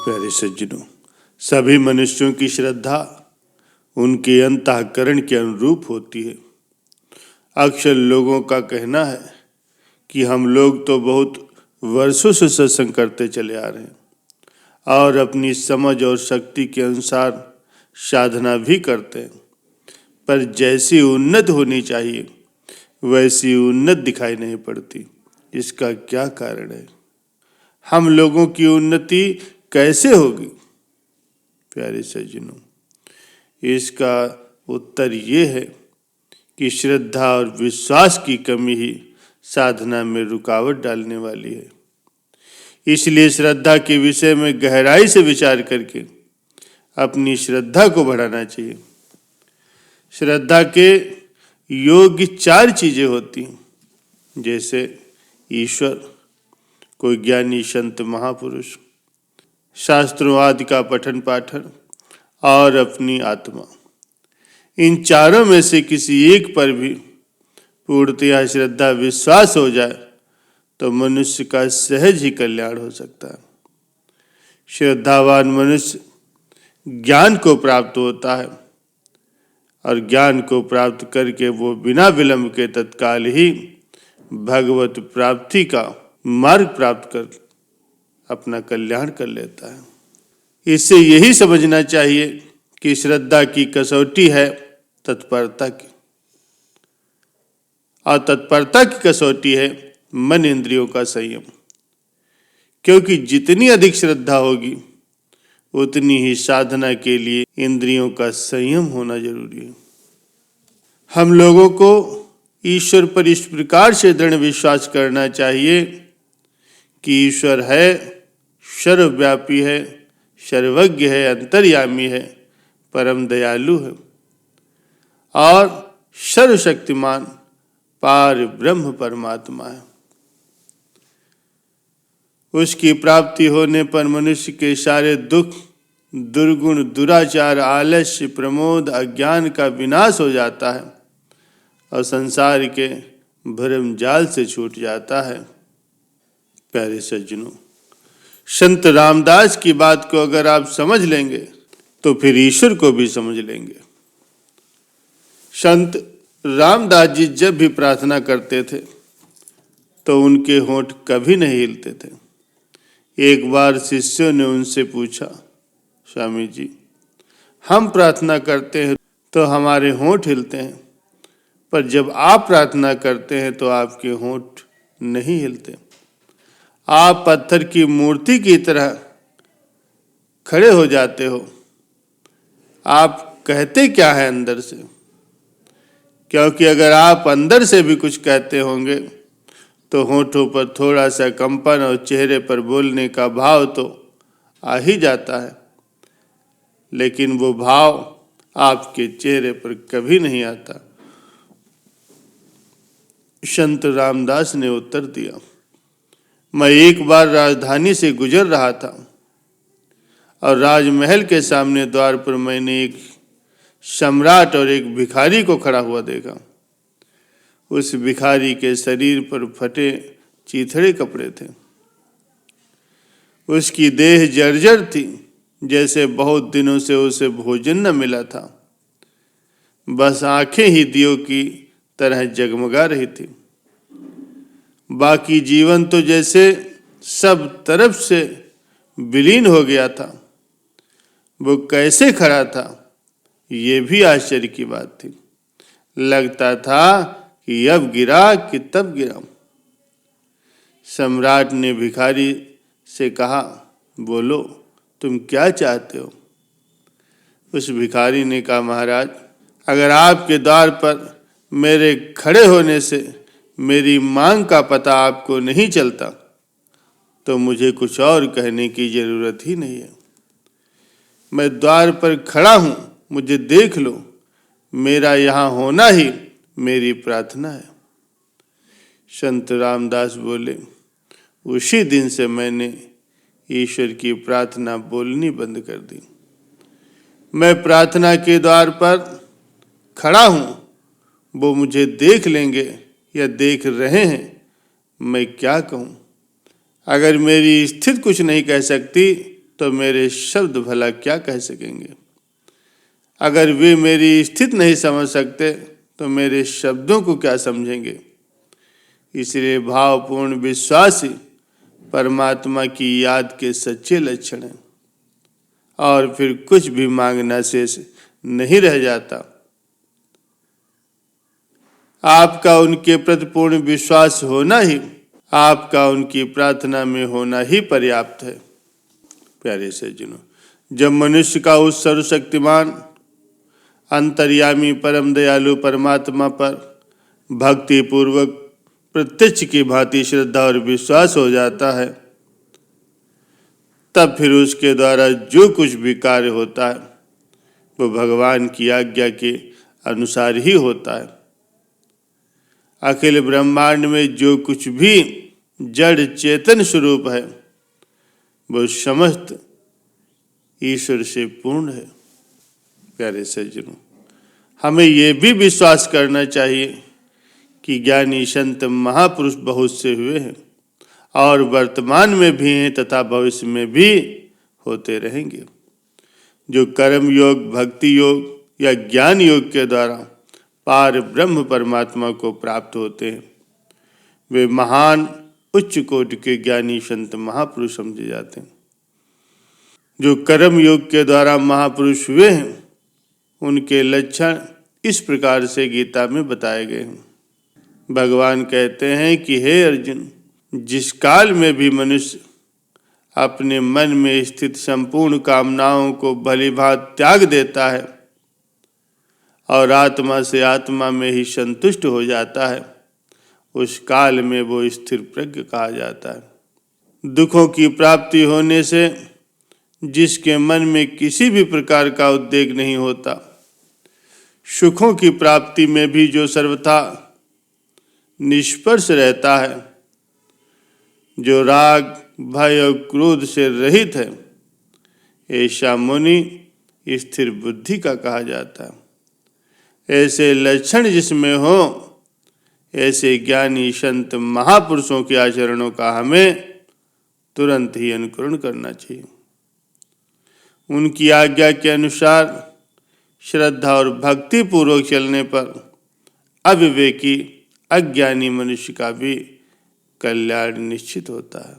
प्यारे सज्जनों, सभी मनुष्यों की श्रद्धा उनके अंतःकरण के अनुरूप होती है। अक्सर लोगों का कहना है कि हम लोग तो बहुत वर्षों से सत्संग करते चले आ रहे हैं और अपनी समझ और शक्ति के अनुसार साधना भी करते हैं, पर जैसी उन्नत होनी चाहिए वैसी उन्नत दिखाई नहीं पड़ती। इसका क्या कारण है? हम लोगों की उन्नति कैसे होगी? प्यारे सज्जनों, इसका उत्तर ये है कि श्रद्धा और विश्वास की कमी ही साधना में रुकावट डालने वाली है। इसलिए श्रद्धा के विषय में गहराई से विचार करके अपनी श्रद्धा को बढ़ाना चाहिए। श्रद्धा के योग्य 4 चीजें होती हैं, जैसे ईश्वर, कोई ज्ञानी संत महापुरुष, शास्त्रों आदि का पठन पाठन और अपनी आत्मा। इन चारों में से किसी एक पर भी पूर्णतया श्रद्धा विश्वास हो जाए तो मनुष्य का सहज ही कल्याण हो सकता है। श्रद्धावान मनुष्य ज्ञान को प्राप्त होता है और ज्ञान को प्राप्त करके वो बिना विलंब के तत्काल ही भगवत प्राप्ति का मार्ग प्राप्त कर अपना कल्याण कर लेता है। इससे यही समझना चाहिए कि श्रद्धा की कसौटी है तत्परता की, और तत्परता की कसौटी है मन इंद्रियों का संयम। क्योंकि जितनी अधिक श्रद्धा होगी उतनी ही साधना के लिए इंद्रियों का संयम होना जरूरी है। हम लोगों को ईश्वर पर इस प्रकार से दृढ़ विश्वास करना चाहिए कि ईश्वर है, सर्वव्यापी है, सर्वज्ञ है, अंतर्यामी है, परम दयालु है और सर्वशक्तिमान पार ब्रह्म परमात्मा है। उसकी प्राप्ति होने पर मनुष्य के सारे दुख, दुर्गुण, दुराचार, आलस्य, प्रमोद, अज्ञान का विनाश हो जाता है और संसार के भ्रम जाल से छूट जाता है। प्यारे सज्जनों, संत रामदास की बात को अगर आप समझ लेंगे तो फिर ईश्वर को भी समझ लेंगे। संत रामदास जी जब भी प्रार्थना करते थे तो उनके होंठ कभी नहीं हिलते थे। एक बार शिष्यों ने उनसे पूछा, स्वामी जी, हम प्रार्थना करते हैं तो हमारे होंठ हिलते हैं, पर जब आप प्रार्थना करते हैं तो आपके होंठ नहीं हिलते। आप पत्थर की मूर्ति की तरह खड़े हो जाते हो। आप कहते क्या है अंदर से? क्योंकि अगर आप अंदर से भी कुछ कहते होंगे तो होंठों पर थोड़ा सा कंपन और चेहरे पर बोलने का भाव तो आ ही जाता है, लेकिन वो भाव आपके चेहरे पर कभी नहीं आता। संत रामदास ने उत्तर दिया, मैं एक बार राजधानी से गुजर रहा था और राजमहल के सामने द्वार पर मैंने एक सम्राट और एक भिखारी को खड़ा हुआ देखा। उस भिखारी के शरीर पर फटे चीथड़े कपड़े थे। उसकी देह जर्जर थी, जैसे बहुत दिनों से उसे भोजन न मिला था। बस आंखें ही दियों की तरह जगमगा रही थी। बाकी जीवन तो जैसे सब तरफ से विलीन हो गया था। वो कैसे खड़ा था, ये भी आश्चर्य की बात थी। लगता था कि अब गिरा कि तब गिरा। सम्राट ने भिखारी से कहा, बोलो तुम क्या चाहते हो? उस भिखारी ने कहा, महाराज, अगर आपके द्वार पर मेरे खड़े होने से मेरी मांग का पता आपको नहीं चलता तो मुझे कुछ और कहने की जरूरत ही नहीं है। मैं द्वार पर खड़ा हूं, मुझे देख लो। मेरा यहां होना ही मेरी प्रार्थना है। संत रामदास बोले, उसी दिन से मैंने ईश्वर की प्रार्थना बोलनी बंद कर दी। मैं प्रार्थना के द्वार पर खड़ा हूं, वो मुझे देख लेंगे या देख रहे हैं, मैं क्या कहूं? अगर मेरी स्थिति कुछ नहीं कह सकती तो मेरे शब्द भला क्या कह सकेंगे। अगर वे मेरी स्थिति नहीं समझ सकते तो मेरे शब्दों को क्या समझेंगे। इसलिए भावपूर्ण विश्वास ही परमात्मा की याद के सच्चे लक्षण हैं, और फिर कुछ भी मांगना शेष नहीं रह जाता। आपका उनके प्रति पूर्ण विश्वास होना ही, आपका उनकी प्रार्थना में होना ही पर्याप्त है। प्यारे सज्जनों, जब मनुष्य का उस सर्वशक्तिमान अंतर्यामी परम दयालु परमात्मा पर भक्ति पूर्वक प्रत्यक्ष की भांति श्रद्धा और विश्वास हो जाता है, तब फिर उसके द्वारा जो कुछ भी कार्य होता है वो भगवान की आज्ञा के अनुसार ही होता है। अखिल ब्रह्मांड में जो कुछ भी जड़ चेतन स्वरूप है वो समस्त ईश्वर से पूर्ण है। प्यारे सज्जनों, हमें ये भी विश्वास करना चाहिए कि ज्ञानी संत महापुरुष बहुत से हुए हैं और वर्तमान में भी हैं तथा भविष्य में भी होते रहेंगे, जो कर्म योग, भक्ति योग या ज्ञान योग के द्वारा पार ब्रह्म परमात्मा को प्राप्त होते हैं। वे महान उच्च कोटि के ज्ञानी संत महापुरुष समझे जाते हैं। जो कर्म योग के द्वारा महापुरुष हुए हैं उनके लक्षण इस प्रकार से गीता में बताए गए हैं। भगवान कहते हैं कि हे अर्जुन, जिस काल में भी मनुष्य अपने मन में स्थित संपूर्ण कामनाओं को भलीभांति त्याग देता है और आत्मा से आत्मा में ही संतुष्ट हो जाता है, उस काल में वो स्थिर प्रज्ञ कहा जाता है। दुखों की प्राप्ति होने से जिसके मन में किसी भी प्रकार का उद्वेग नहीं होता, सुखों की प्राप्ति में भी जो सर्वथा निष्पर्ष रहता है, जो राग भय और क्रोध से रहित है, ऐसा मुनि स्थिर बुद्धि का कहा जाता है। ऐसे लक्षण जिसमें हो, ऐसे ज्ञानी संत महापुरुषों के आचरणों का हमें तुरंत ही अनुकरण करना चाहिए। उनकी आज्ञा के अनुसार श्रद्धा और भक्ति पूर्वक चलने पर अविवेकी अज्ञानी मनुष्य का भी कल्याण निश्चित होता है।